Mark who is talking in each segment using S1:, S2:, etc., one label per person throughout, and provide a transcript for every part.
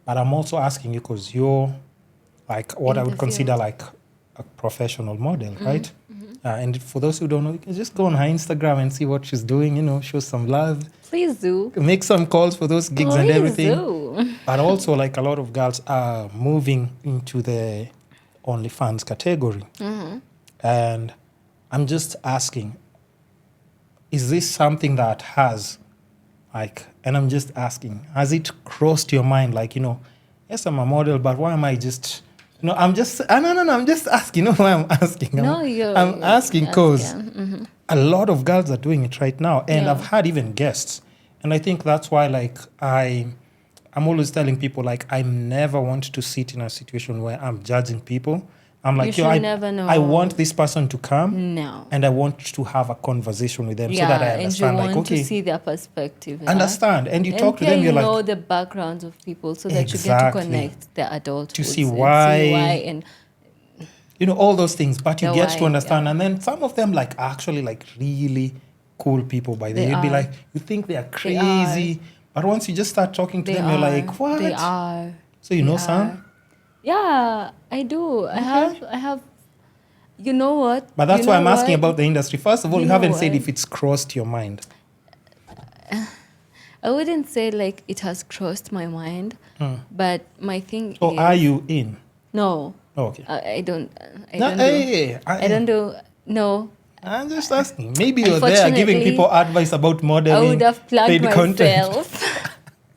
S1: But I'm also asking you because you're like what
S2: In
S1: I
S2: the
S1: would consider
S2: field.
S1: like a professional model, right? And for those who don't know, you can just go on her Instagram and see what she's doing, show some love,
S2: Please do.
S1: make some calls for those gigs and
S2: Please
S1: everything.
S2: do.
S1: But also, like a lot of girls are moving into the OnlyFans category. And I'm just asking, is this something that has, like, and I'm just asking, has it crossed your mind, like, yes, I'm a model, but why am I just, I'm just, no, I'm just asking, why I'm asking.
S2: No,
S1: I'm asking because
S2: Mm-hmm.
S1: a lot of girls are doing it right now, and
S2: Yeah.
S1: I've had even guests, and I think that's why, like, I'm always telling people, like, I never want to sit in a situation where I'm judging people. I'm
S2: You
S1: like,
S2: should never know.
S1: I want this person to come,
S2: No.
S1: and I want to have a conversation with them so
S2: Yeah,
S1: that I
S2: and you
S1: understand, like,
S2: want
S1: okay,
S2: to see their perspective. Yeah?
S1: understand, and you talk to them,
S2: you
S1: you're
S2: know
S1: like,
S2: the backgrounds of people so that you get to
S1: Exactly.
S2: connect the adulthood
S1: To see why-
S2: and
S1: all those things, but you
S2: The
S1: get
S2: why,
S1: to understand,
S2: yeah.
S1: and then some of them, like, are actually, like, really cool people. By the
S2: They
S1: way, you'd be
S2: are.
S1: like, you think they are
S2: They
S1: crazy, but once you just start talking to
S2: they
S1: them,
S2: are.
S1: you're like, what?
S2: They are.
S1: So you
S2: They
S1: know
S2: are.
S1: some?
S2: Yeah, I do. I have. You know what?
S1: But that's
S2: You
S1: why
S2: know
S1: I'm asking
S2: what?
S1: about the industry. First of all,
S2: You
S1: you
S2: know
S1: haven't said
S2: what?
S1: if it's crossed your mind.
S2: I wouldn't say like it has crossed my mind, but my thing
S1: Or
S2: is.
S1: are you in?
S2: No.
S1: Oh, okay.
S2: I don't. I
S1: No,
S2: don't do.
S1: hey,
S2: I don't do. No.
S1: I'm just asking. Maybe you're there giving
S2: Unfortunately,
S1: people advice about modeling.
S2: I would have plugged
S1: paid content.
S2: myself.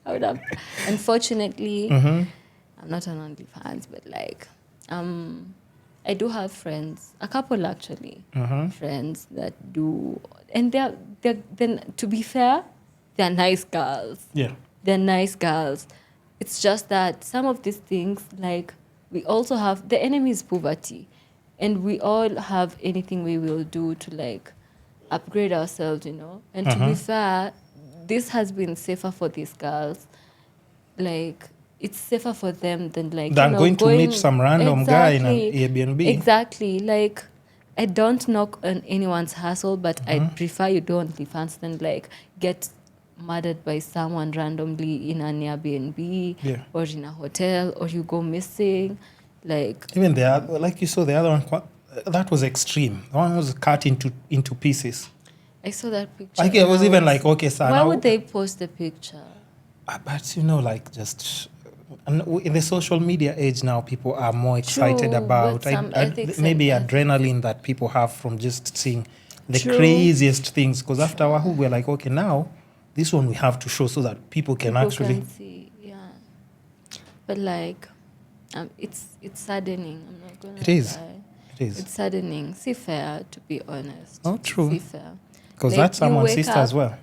S2: I would have. Unfortunately,
S1: Mm-hmm.
S2: I'm not on OnlyFans, but like, I do have friends, a couple actually, friends that do, and they're then to be fair, they're nice girls.
S1: Yeah.
S2: They're nice girls. It's just that some of these things, like, we also have the enemy is poverty, and we all have anything we will do to like upgrade ourselves, And to be fair, this has been safer for these girls. Like, it's safer for them than like
S1: Than going to meet some random guy in an Airbnb.
S2: Exactly. Like, I don't knock on anyone's hustle, but I prefer you do OnlyFans than like get murdered by someone randomly in an Airbnb
S1: Yeah.
S2: or in a hotel, or you go missing. Like,
S1: Even the other, like you saw the other one, that was extreme. The one was cut into pieces.
S2: I saw that picture.
S1: Like it was even like, okay, sir.
S2: Why
S1: now,
S2: would they post the picture?
S1: But like just and in the social media age now, people are more excited
S2: True,
S1: about
S2: with some ethics and
S1: maybe
S2: ethics.
S1: adrenaline that people have from just seeing the
S2: True.
S1: craziest things. Because after Wahoo, we're like, okay, now this one we have to show so that people can
S2: People
S1: actually.
S2: can see, yeah. But like, it's saddening. I'm not gonna
S1: It is.
S2: lie.
S1: It is.
S2: It's saddening. See fair, to be honest.
S1: Oh, true.
S2: See fair.
S1: Because
S2: Like,
S1: that's
S2: you
S1: someone's
S2: wake
S1: sister
S2: up-
S1: as well.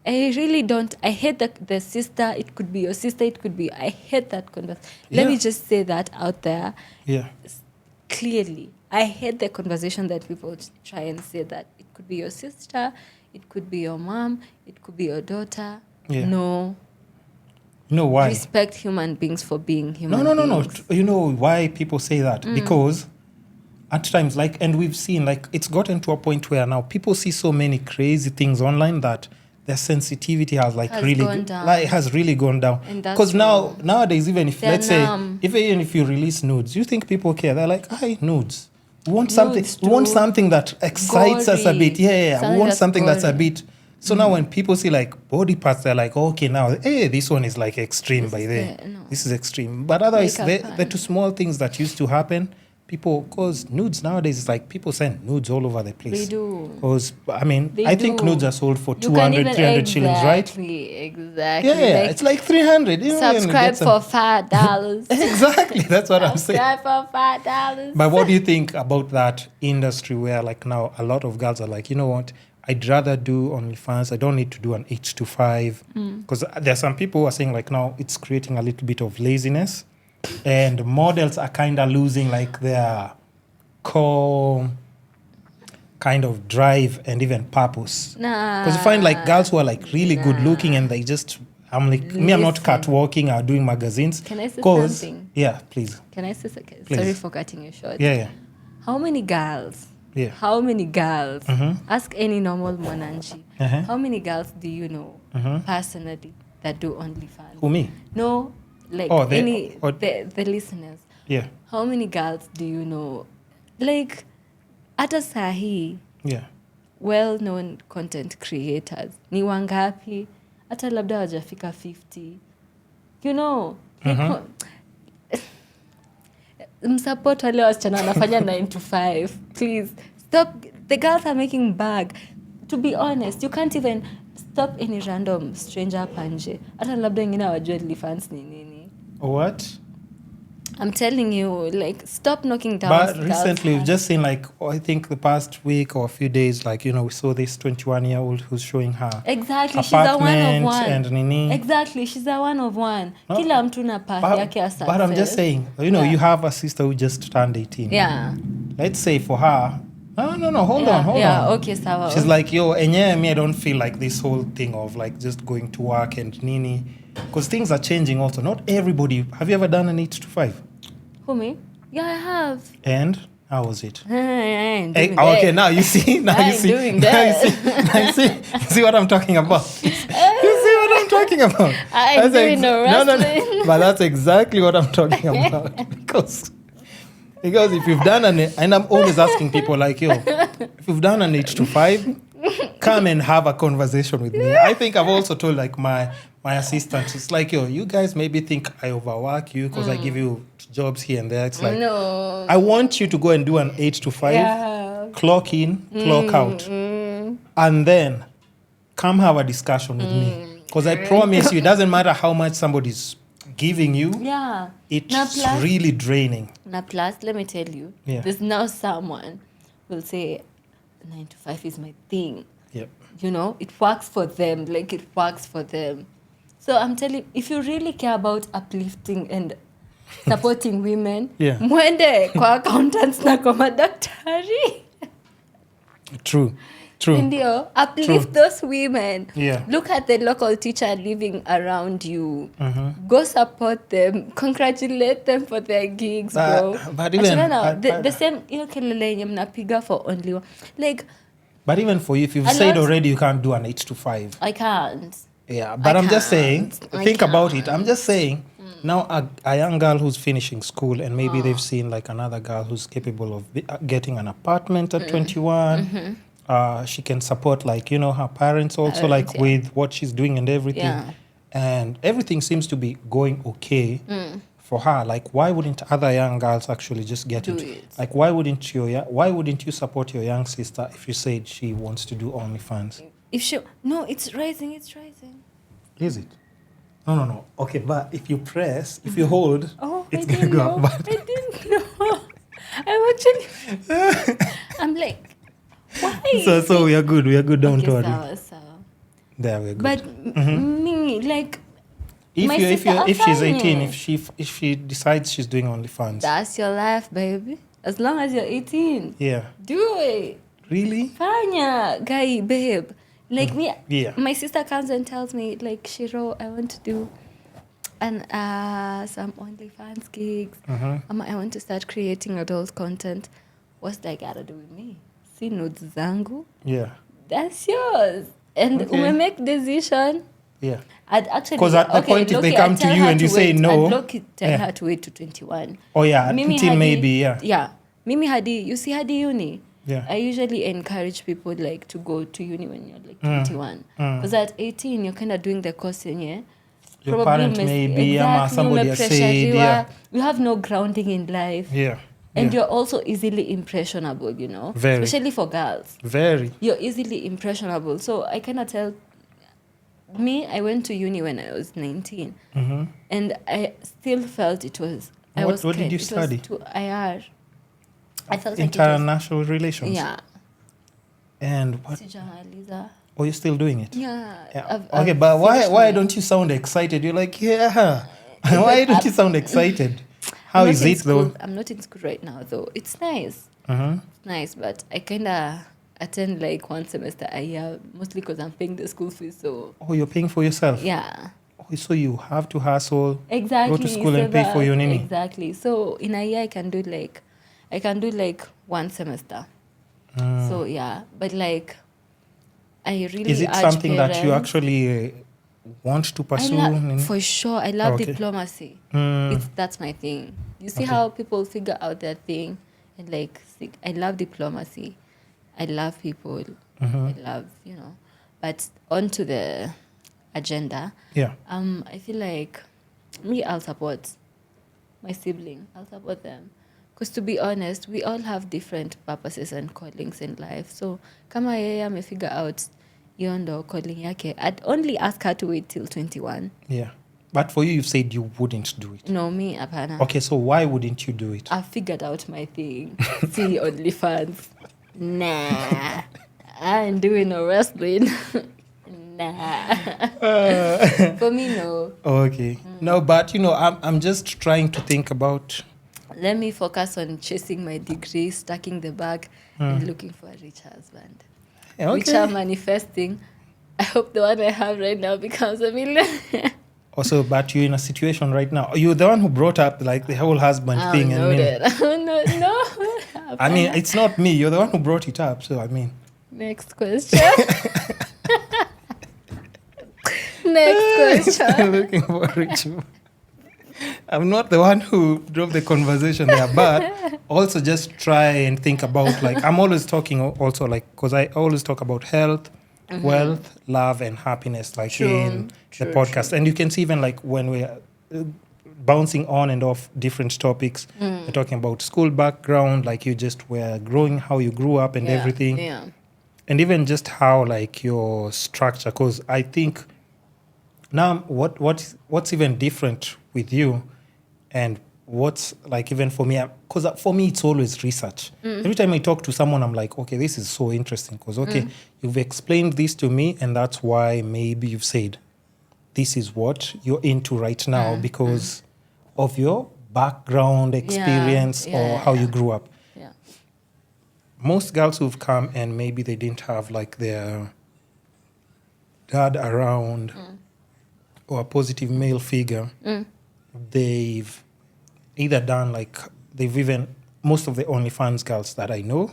S2: I really don't. I hate the sister. It could be your sister. It could be. I hate that conversation. Let
S1: Yeah.
S2: me just say that out there
S1: Yeah.
S2: clearly. I hate the conversation that people try and say that it could be your sister, it could be your mom, it could be your daughter.
S1: Yeah.
S2: No.
S1: You know why?
S2: Respect human beings for being human
S1: No.
S2: beings.
S1: You know why people say that? Because at times, like, and we've seen, like, it's gotten to a point where now people see so many crazy things online that their sensitivity has like
S2: Has
S1: really
S2: gone down.
S1: like has really gone down.
S2: And that's
S1: Because
S2: wrong.
S1: nowadays, even if
S2: They're
S1: let's say
S2: numb.
S1: even if you release nudes, you think people care? They're like, "Hi, nudes. We want something.
S2: Nudes
S1: We want
S2: too.
S1: something that excites us a
S2: Gory.
S1: bit. Yeah. We
S2: Something
S1: want
S2: that's
S1: something that's a
S2: gory.
S1: bit." So now when people see like body parts, they're like, okay, now, hey, this one is like extreme
S2: This
S1: by
S2: is
S1: there.
S2: no.
S1: This is extreme. But otherwise,
S2: Makeup
S1: the two small things that used to happen, people, because nudes nowadays, it's like people send nudes all over the place.
S2: They do.
S1: Because, I mean,
S2: They
S1: I think
S2: do.
S1: nudes are sold for
S2: You can
S1: 200,
S2: even
S1: 300 shillings, right?
S2: Exactly.
S1: Yeah,
S2: Like,
S1: it's like 300. You know, and you
S2: subscribe
S1: get some-
S2: for $5.
S1: Exactly, that's what I'm saying.
S2: Subscribe for $5.
S1: But what do you think about that industry where, like, now a lot of girls are like, you know what? I'd rather do OnlyFans. I don't need to do an 8 to 5. Because there are some people who are saying, like, now it's creating a little bit of laziness. And models are kind of losing, like, their core kind of drive and even purpose.
S2: Nah.
S1: Because you find, like, girls who are, like, really good looking and they just... I'm like, me, I'm not
S2: Listen.
S1: catwalking or doing magazines.
S2: Can I say
S1: 'Cause-
S2: something?
S1: Yeah, please.
S2: Can I say something?
S1: Please.
S2: Sorry for cutting you short.
S1: Yeah.
S2: How many girls?
S1: Yeah.
S2: How many girls?
S1: Mhm.
S2: Ask any normal Monanchi.
S1: Uh-huh.
S2: How many girls do you know
S1: Mhm.
S2: personally that do OnlyFans?
S1: Who, me?
S2: No, like
S1: Oh,
S2: the listeners,
S1: Yeah.
S2: how many girls do you know? Like, hata sahi,
S1: Yeah.
S2: well-known content creators ni wangapi? Hata labda wajafika 50. You know, msupport wale wasichana wanafanya 9 to 5. Please stop. The girls are making bag. To be honest, you can't even stop any random stranger hapa nje. Hata labda wengine hawajui OnlyFans ni nini.
S1: What?
S2: I'm telling you, like, stop knocking down.
S1: But recently, we've just seen, like, I think the past week or a few days, like, we saw this 21-year-old who's showing her
S2: exactly. She's a one of one.
S1: And nini.
S2: Exactly, she's a one of one.
S1: No,
S2: Kila mtu na path yake ya success.
S1: But I'm just saying, you have a sister who just turned 18.
S2: Yeah.
S1: Let's say for her, no, hold on.
S2: Yeah, okay, sawa.
S1: She's like, me, I don't feel like this whole thing of, like, just going to work and nini. Because things are changing also. Not everybody. Have you ever done an 8 to 5?
S2: Who, me? Yeah, I have.
S1: And how was it?
S2: I ain't doing
S1: okay,
S2: that.
S1: now you see. Now
S2: I
S1: you
S2: ain't
S1: see.
S2: doing
S1: Now
S2: that.
S1: you see what I'm talking about. You see what I'm talking about?
S2: I ain't doing no wrestling.
S1: No. But that's exactly what I'm talking about. Because if you've done and I'm always asking people like, if you've done an 8 to 5, come and have a conversation with me. I think I've also told, like, my assistant, it's like, you guys maybe think I overwork you because I give you jobs here and there. It's like,
S2: no.
S1: I want you to go and do an 8 to 5, clock in, clock out, and then come have a discussion with me. Because I promise you, it doesn't matter how much somebody's giving you.
S2: Yeah.
S1: It's really draining.
S2: Now, plus, let me tell you, there's now someone will say 9 to 5 is my thing.
S1: Yep.
S2: It works for them. Like, it works for them. So I'm telling you, if you really care about uplifting and supporting women, mwende kwa accountants na kwa madaktari.
S1: True.
S2: Ndio, uplift those women.
S1: Yeah.
S2: Look at the local teacher living around you. Go support them. Congratulate them for their gigs, bro.
S1: But even
S2: the same kelele yenye mnapiga for only one. Like,
S1: but even for you, if you've said already you can't do an 8 to 5.
S2: I can't.
S1: Yeah, but I'm just saying, think about it. I'm just saying, now a young girl who's finishing school and maybe they've seen, like, another girl who's capable of getting an apartment at 21. She can support, like, her parents also, with what she's doing and everything.
S2: Yeah.
S1: And everything seems to be going okay for her. Like, why wouldn't other young girls actually just get it? Like, why wouldn't you support your young sister if you said she wants to do OnlyFans?
S2: No, it's rising.
S1: Is it? No. Okay, but if you hold, it's going to go up.
S2: I didn't know. I'm like, why?
S1: So we are good. Don't worry.
S2: Sawa.
S1: There we are good.
S2: But me, like,
S1: if she's 18, if she decides she's doing OnlyFans,
S2: that's your life, baby. As long as you're 18, do it.
S1: Really?
S2: Fanya, guy, babe. Like my sister comes and tells me, like, Shiro, I want to do some OnlyFans gigs. I want to start creating adult content. What's that got to do with me? See notes zangu?
S1: Yeah.
S2: That's yours. And we make decision.
S1: Yeah.
S2: I'd actually...
S1: Because at the point if they come to you and you say no...
S2: I'd tell her to wait to 21.
S1: Oh, yeah. Until maybe,
S2: Yeah. Mimi Hadi, you see Hadi Uni?
S1: Yeah.
S2: I usually encourage people, like, to go to uni when you're, like, 21. Because at 18, you're kind of doing the course in,
S1: your parent maybe, somebody has said,
S2: you have no grounding in life.
S1: Yeah.
S2: And you're also easily impressionable,
S1: Very.
S2: Especially for girls.
S1: Very.
S2: You're easily impressionable. So I cannot tell... Me, I went to uni when I was 19. And I still felt it was...
S1: What did you study?
S2: IR. I felt
S1: international relations.
S2: Yeah.
S1: And what? Oh, you're still doing it?
S2: Yeah.
S1: Okay, but why don't you sound excited? You're like, why don't you sound excited? How is it though?
S2: I'm not in school right now though. It's nice. It's nice, but I kind of attend like one semester a year, mostly because I'm paying the school fees. So.
S1: Oh, you're paying for yourself?
S2: Yeah.
S1: Oh, so you have to hustle.
S2: Exactly.
S1: Go to school and pay for your nini.
S2: Exactly. So in a year I can do like one semester. So yeah, but like I really
S1: is it something that you actually want to pursue?
S2: For sure, I love
S1: Okay.
S2: diplomacy.
S1: Mm.
S2: That's my thing. You see
S1: Okay.
S2: how people figure out their thing and like, I love diplomacy. I love people. I love, but onto the agenda.
S1: Yeah.
S2: I feel like I'll support my sibling. I'll support them. Because to be honest, we all have different purposes and callings in life. So kama yeye amefigure out hiyo ndo calling yake, I'd only ask her to wait till 21.
S1: Yeah. But for you, you've said you wouldn't do it.
S2: No, me, apana.
S1: Okay, so why wouldn't you do it?
S2: I figured out my thing. See OnlyFans. Nah. I ain't doing no wrestling. Nah. For me, no.
S1: Okay. No, but I'm just trying to think about.
S2: Let me focus on chasing my degree, stacking the bag, and looking for a rich husband.
S1: Okay.
S2: Which I'm manifesting. I hope the one I have right now becomes a millionaire.
S1: Also, but you're in a situation right now. You're the one who brought up like the whole husband thing.
S2: No.
S1: I mean, it's not me. You're the one who brought it up. So, I mean.
S2: Next question. Next question.
S1: Looking for rich. I'm not the one who drove the conversation there, but also just try and think about, like, I'm always talking also, like, because I always talk about health, wealth, love, and happiness, like in the podcast. And you can see even like when we're bouncing on and off different topics, we're talking about school background, like you just were growing, how you grew up and everything.
S2: Yeah.
S1: And even just how like your structure, because I think now what's even different with you and what's like even for me, because for me it's always research. Every time I talk to someone, I'm like, okay, this is so interesting because you've explained this to me, and that's why maybe you've said this is what you're into right now because of your background experience or how you grew up.
S2: Yeah.
S1: Most girls who've come and maybe they didn't have like their dad around or a positive male figure, they've either done like, they've even, most of the OnlyFans girls that I know,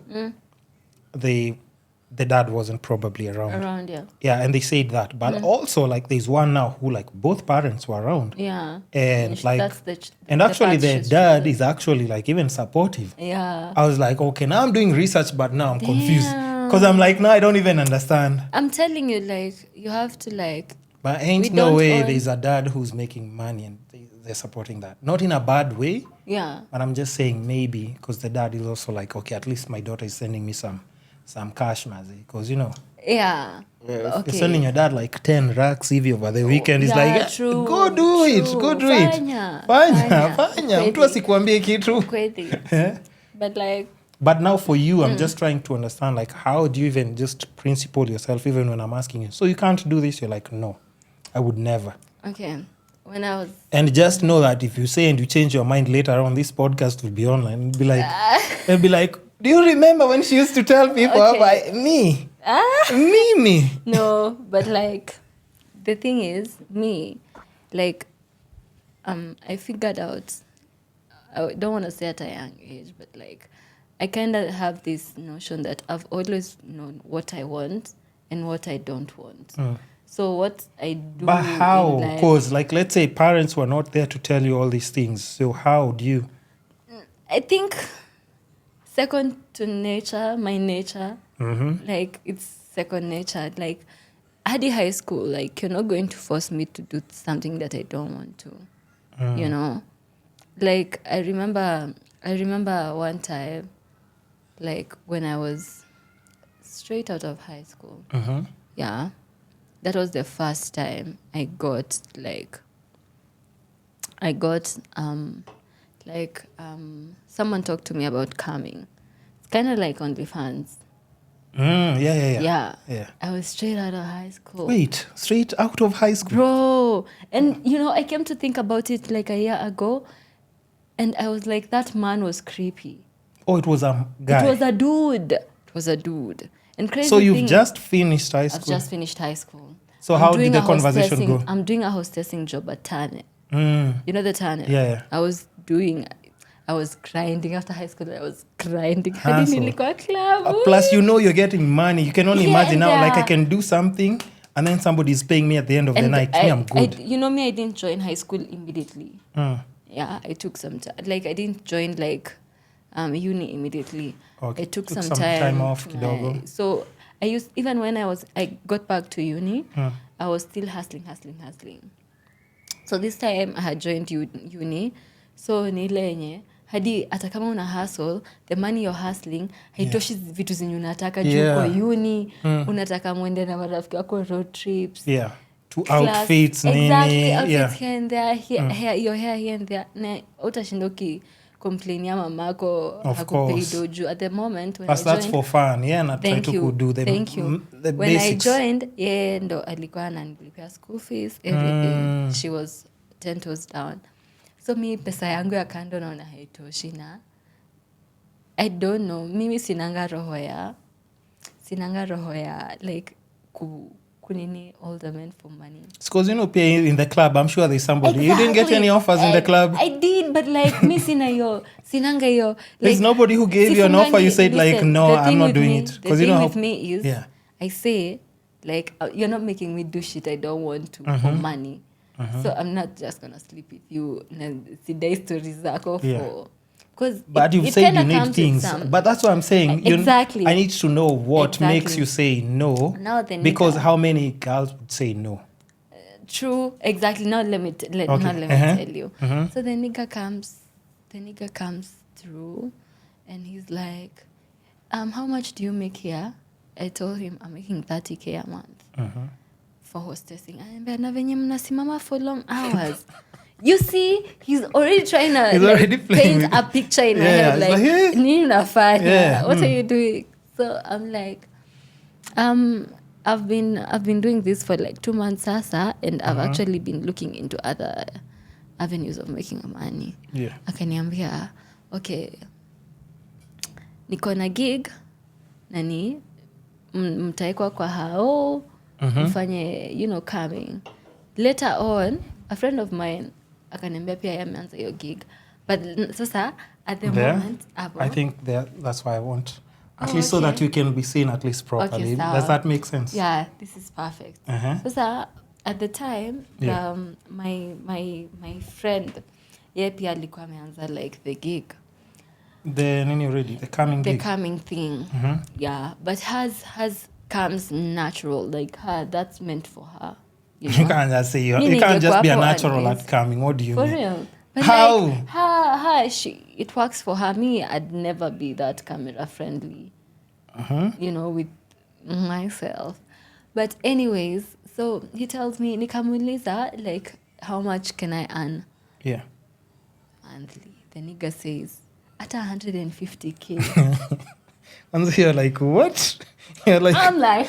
S1: the dad wasn't probably around. Yeah, and they said that. But also like there's one now who like both parents were around.
S2: Yeah.
S1: And like,
S2: that's
S1: and actually the dad is actually like even supportive.
S2: Yeah.
S1: I was like, okay, now I'm doing research, but now I'm confused. Because I'm like, no, I don't even understand.
S2: I'm telling you, like, you have to like...
S1: But ain't no way there's a dad who's making money and they're supporting that. Not in a bad way.
S2: Yeah.
S1: But I'm just saying maybe because the dad is also like, okay, at least my daughter is sending me some cash, mazi. Because,
S2: Yeah.
S1: You're sending your dad like 10 racks even over the weekend. He's like,
S2: true,
S1: go do it. Fanya. Mtu asikuambie kitu.
S2: But like...
S1: But now for you, I'm just trying to understand, like, how do you even just principle yourself, even when I'm asking you, so you can't do this? You're like, no, I would never.
S2: Okay. When I was...
S1: And just know that if you say and you change your mind later on, this podcast will be online. It'll be like, do you remember when she used to tell people about me? Me.
S2: No, but like, the thing is, me, like, I figured out, I don't want to say at a young age, but like, I kind of have this notion that I've always known what I want and what I don't want. So what I do...
S1: But how? Because, like, let's say parents were not there to tell you all these things. So how do you...
S2: I think second to nature, my nature, like, it's second nature. Like, at the high school, like, you're not going to force me to do something that I don't want to, Like, I remember one time, like when I was straight out of high school. Yeah. That was the first time I got someone talked to me about coming. It's kind of like OnlyFans.
S1: Yeah.
S2: I was straight out of high school.
S1: Wait, straight out of high school?
S2: Bro. And, I came to think about it like a year ago, and I was like, that man was creepy.
S1: Oh, it was a guy.
S2: It was a dude. And crazy
S1: so you've
S2: thing
S1: just finished high school?
S2: I've just finished high school.
S1: So how did the conversation go?
S2: I'm doing a hostessing job at Tane. You know the Tane?
S1: Yeah.
S2: I was grinding after high school. I was grinding. Hadi nilikuwa club.
S1: Plus, you're getting money. You can only imagine now, like I can do something and then somebody's paying me at the end of the night. I'm good.
S2: I didn't join high school immediately. Yeah, I took some time. Like, I didn't join like uni immediately.
S1: Okay.
S2: I took some time
S1: off kidogo.
S2: So even when I got back to uni, I was still hustling. So this time I had joined uni. So nilenye hadi hata kama una hustle, the money you're hustling haitoshi vitu zenye unataka juu kwa uni, unataka muende na marafiki wako road trips.
S1: Yeah. To outfits
S2: nini. Exactly, outfits
S1: yeah.
S2: here and there, your hair here and there. Na utashindoki complain ya mamako hakupei doju at the moment when
S1: that's for fun. Yeah, na try to do the
S2: Thank you.
S1: The
S2: when
S1: basics.
S2: I joined, ndo alikuwa ananilipia school fees, everything. She was 10 toes down. So mi pesa yangu ya kando naona haitoshi na I don't know, mimi sinanga roho ya like kunini all the men for money.
S1: Because in the club, I'm sure there's somebody. Exactly. You didn't get any offers in the club?
S2: I did, but like mi sinanga yo. Like,
S1: there's nobody who gave you an offer, you said like, no, I'm not doing it.
S2: The thing with me is, I say, like, you're not making me do shit I don't want to for money. So I'm not just gonna sleep with you and sidai stories zako for.
S1: But you've said you need things. But that's what I'm saying.
S2: Exactly.
S1: I need to know what makes you say no.
S2: Now
S1: because how many girls would say no?
S2: True. Exactly. Now let me tell you. So the nigga comes through and he's like, how much do you make here? I told him I'm making 30K a month. For hostessing. Na venye mnasimama for long hours. You see, he's already trying to paint a picture in my head. Like, nini unafanya? What are you doing? So I'm like, I've been doing this for like 2 months sasa, and I've actually been looking into other avenues of making money.
S1: Yeah.
S2: Akaniambia, okay, niko na gig, nani, mtaekwa kwa hao, mfanye, coming. Later on, a friend of mine, akaniambia pia yameanza hiyo gig. But sasa, at the moment,
S1: I think that's why I want. At least so that you can be seen at least properly.
S2: Okay,
S1: does that make sense?
S2: Yeah, this is perfect. Sasa, at the time, my friend, yeye pia alikuwa ameanza like the gig.
S1: The coming gig.
S2: The coming thing. Yeah, but hers comes natural. Like her, that's meant for her. You
S1: can't just say you can't just be a natural at coming. What do you mean?
S2: For real. But
S1: how?
S2: Like, it works for her. Me, I'd never be that camera friendly. With myself. But anyways, so he tells me, nikamuuliza, like, how much can I earn?
S1: Yeah.
S2: Monthly. The nigga says, at 150K.
S1: And so you're like, what? You're like,
S2: I'm like,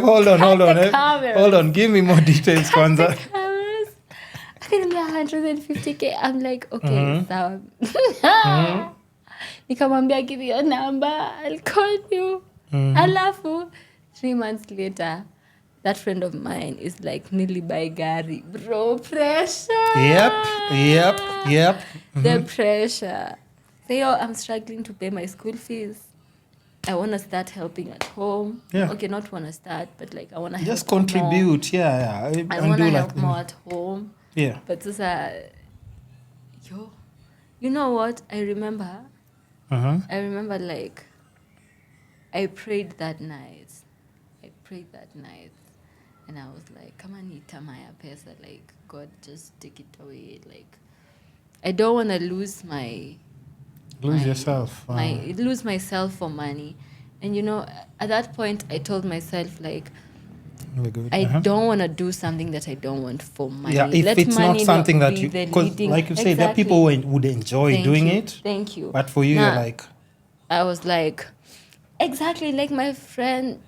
S2: hold on.
S1: Hold on. Give me more details, Kwanza.
S2: I can be 150K. I'm like, okay, so nikamwambia, give you a number, I'll call you. Alafu 3 months later, that friend of mine is like, nilibai gari. Bro, pressure.
S1: Yep.
S2: The pressure. Say, I'm struggling to pay my school fees. I want to start helping at home.
S1: Yeah.
S2: Okay, not want to start, but like I want to help
S1: just contribute.
S2: More.
S1: Yeah.
S2: I want to help more at home.
S1: Yeah.
S2: But you know what? I remember like I prayed that night. And I was like, come on, nitamaya pesa. Like, God, just take it away. Like, I don't want to lose
S1: yourself.
S2: Lose myself for money. And at that point I told myself, like, I don't want to do something that I don't want for money.
S1: Yeah, if it's not something that you, because like you say, there are people who would enjoy doing it.
S2: Thank you.
S1: But for you, you're like,
S2: I was like, exactly like my friend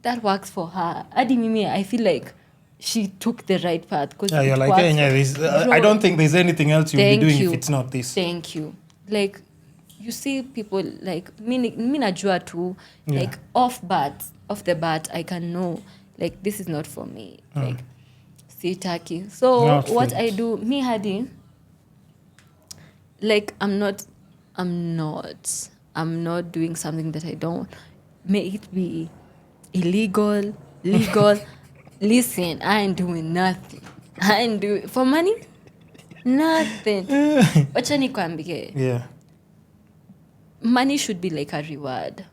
S2: that works for her. Adi Mimi, I feel like she took the right path.
S1: Yeah, you're like, I don't think there's anything else you'll be doing if it's not this.
S2: Thank you. Like, you see people like mi najua tu, like off the bat I can know, like, this is not for me. Like, sitaki. So not what fit. I do, me hadi, like, I'm not doing something that I don't. May it be illegal, legal. Listen, I ain't doing nothing. I ain't doing for money. Nothing. Wacha nikwambie.
S1: Yeah.
S2: Money should be like a reward,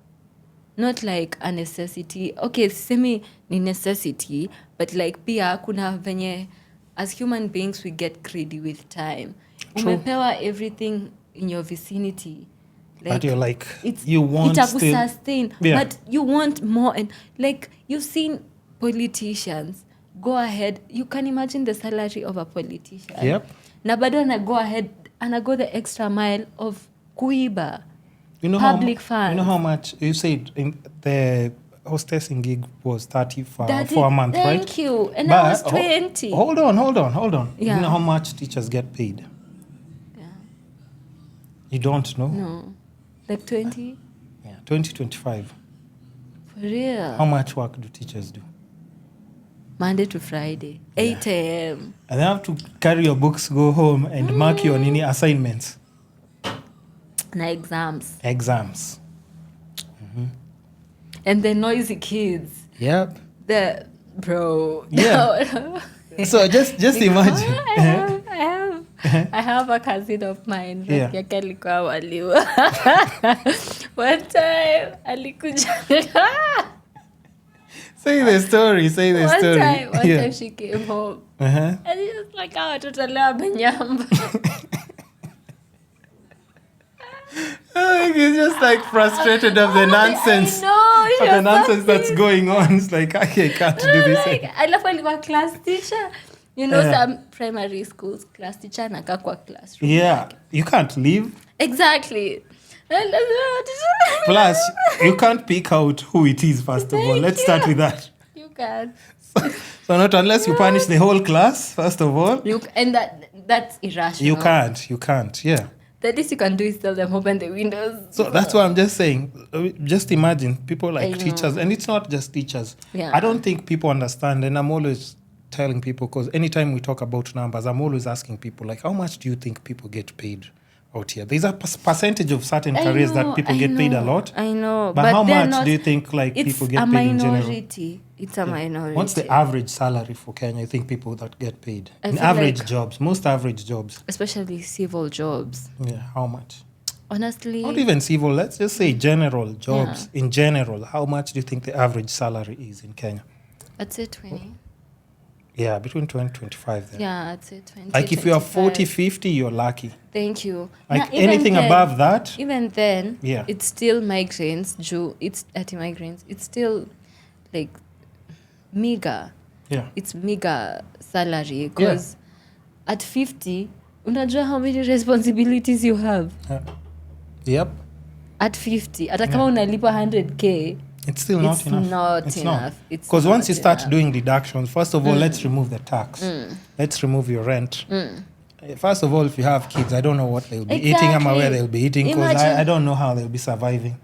S2: not like a necessity. Okay, semi ni necessity, but like pia kuna venye as human beings we get greedy with time.
S1: True.
S2: Umepewa everything in your vicinity.
S1: But you're like, you want still...
S2: sustain, but you want more. And like, you've seen politicians go ahead. You can imagine the salary of a politician.
S1: Yep.
S2: Na bado ana go ahead, ana go the extra mile of kuiba.
S1: Public
S2: funds.
S1: You know how much you said in the hostessing gig was 30 for a month, right?
S2: Thank you. And I was 20.
S1: Hold on.
S2: Yeah.
S1: You know how much teachers get paid?
S2: Yeah.
S1: You don't know?
S2: No. Like 20?
S1: Yeah, 20, 25.
S2: For real?
S1: How much work do teachers do?
S2: Monday to Friday, 8 a.m.
S1: And they have to carry your books, go home, and mark your assignments.
S2: Na exams.
S1: Mm-hmm.
S2: And the noisy kids.
S1: Yep.
S2: Bro.
S1: Yeah.
S2: No.
S1: So just imagine.
S2: I have a cousin of mine.
S1: Yeah.
S2: Yake alikuwa waliwa. One time alikuja.
S1: Say the story.
S2: One time she came home.
S1: Uh-huh.
S2: And he was like, tutalewa benyamba.
S1: He's just like frustrated of the nonsense.
S2: I know.
S1: Of the nonsense that's going on. It's like, I can't do this.
S2: Alafu alikuwa class teacher. You know, some primary schools, class teacher anakaa kwa classroom.
S1: Yeah. You can't leave.
S2: Exactly.
S1: Plus, you can't pick out who it is, first of all. Let's start with that.
S2: You can.
S1: So not unless you punish the whole class, first of all.
S2: And that's irrational.
S1: You can't, yeah.
S2: The least you can do is tell them open the windows.
S1: So that's what I'm just saying. Just imagine people like teachers, and it's not just teachers.
S2: Yeah.
S1: I don't think people understand, and I'm always telling people, because anytime we talk about numbers, I'm always asking people, like, how much do you think people get paid out here? There's a percentage of certain careers that people get paid a lot.
S2: I know.
S1: But how much do you think like people get paid in general?
S2: It's a minority.
S1: What's the average salary for Kenya? You think people that get paid?
S2: I
S1: In
S2: feel
S1: average
S2: like-
S1: jobs, most average jobs.
S2: Especially civil jobs.
S1: Yeah, how much?
S2: Honestly.
S1: Not even civil, let's just say general jobs. In general, how much do you think the average salary is in Kenya?
S2: I'd say 20.
S1: Yeah, between 20 and 25 then.
S2: Yeah, I'd say 20.
S1: Like if you are 40,
S2: 25.
S1: 50, you're lucky.
S2: Thank you.
S1: Like
S2: Now, even
S1: anything
S2: then-
S1: above that,
S2: Even then,
S1: Yeah.
S2: it's still migrants. It's anti-migrants. It's still like meager.
S1: yeah.
S2: It's meager salary because at 50, unajua how many responsibilities you have?
S1: Yep.
S2: At 50, hata kama unalipa 100k,
S1: It's still not
S2: it's
S1: enough.
S2: not enough. It's
S1: Because
S2: not
S1: once you start
S2: enough.
S1: doing deductions, first of all, let's remove the tax. Let's remove your rent. First of all, if you have kids, I don't know what they'll be eating. I'm aware they'll be eating because
S2: Imagine-
S1: I don't know how they'll be surviving.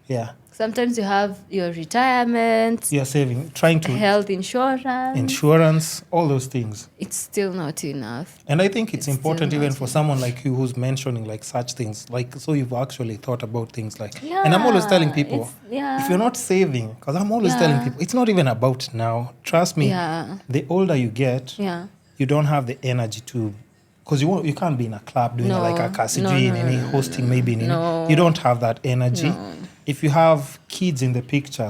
S1: Yeah.
S2: Sometimes you have your retirement,
S1: You're saving, trying to
S2: health insurance.
S1: insurance, all those things.
S2: It's still not enough.
S1: And I think it's
S2: It's
S1: important
S2: still
S1: even
S2: not
S1: for someone like you who's mentioning like such things. Like, so you've actually thought about things like,
S2: Yeah,
S1: and I'm always telling people,
S2: yeah.
S1: if you're not saving, because I'm always telling people, it's not even about now. Trust me,
S2: Yeah.
S1: the older you get,
S2: Yeah.
S1: you don't have the energy to, because you can't be in a club doing
S2: No,
S1: like a Cassidy
S2: no,
S1: in
S2: no,
S1: any
S2: no,
S1: hosting maybe in any,
S2: no.
S1: you don't have that energy.
S2: No.
S1: If you have kids in the picture,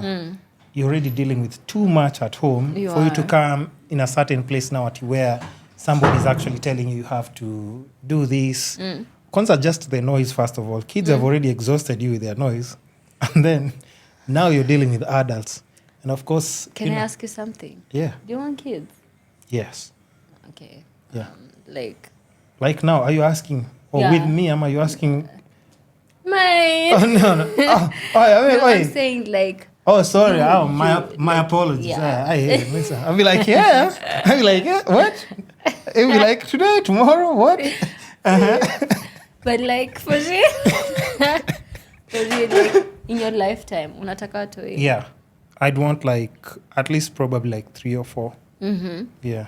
S1: you're already dealing with too much at home
S2: You
S1: for you to
S2: are.
S1: come in a certain place now where somebody's actually telling you have to do this. Kwanza just the noise, first of all. Kids have already exhausted you with their noise. And then now you're dealing with adults. And of course...
S2: Can I ask you something?
S1: Yeah.
S2: Do you want kids?
S1: Yes.
S2: Okay.
S1: Yeah.
S2: Like
S1: now, are you asking? Or
S2: Yeah.
S1: with me, am I? You asking...
S2: my.
S1: Oh, no. Wait.
S2: I'm saying like.
S1: Oh, sorry.
S2: You-
S1: Oh, my
S2: like,
S1: apologies.
S2: yeah.
S1: I'll be like, yeah. I'll be like, yeah, what? I'll be like, today, tomorrow, what?
S2: But like for real, like in your lifetime, unataka watoi?
S1: Yeah. I'd want like, at least probably like 3 or 4.
S2: Mm-hmm.
S1: Yeah.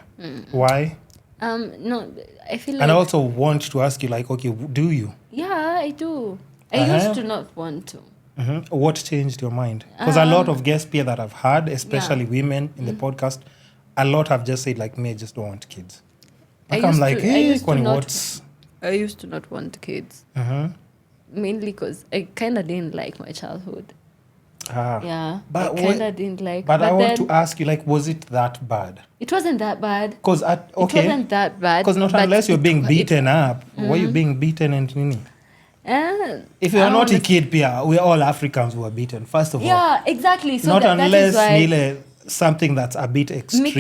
S1: Why?
S2: No, I feel like.
S1: And I also want to ask you like, okay, do you?
S2: Yeah, I do. I used to not want to.
S1: What changed your mind? Because a lot of guests here that I've had, especially women in the podcast, a lot have just said like, me, I just don't want kids. Like, I'm like, hey, what's...
S2: I used to not want kids. Mainly because I kind of didn't like my childhood. Yeah,
S1: but
S2: I kind of didn't like.
S1: But I want to ask you, like, was it that bad?
S2: It wasn't that bad.
S1: Because
S2: it wasn't that bad.
S1: Because not unless you're being beaten up. Why are you being beaten and nini? If you're not a kid, Pia, we're all Africans who are beaten. First of all.
S2: Yeah, exactly. So
S1: not unless
S2: that is why
S1: something that's a bit extreme.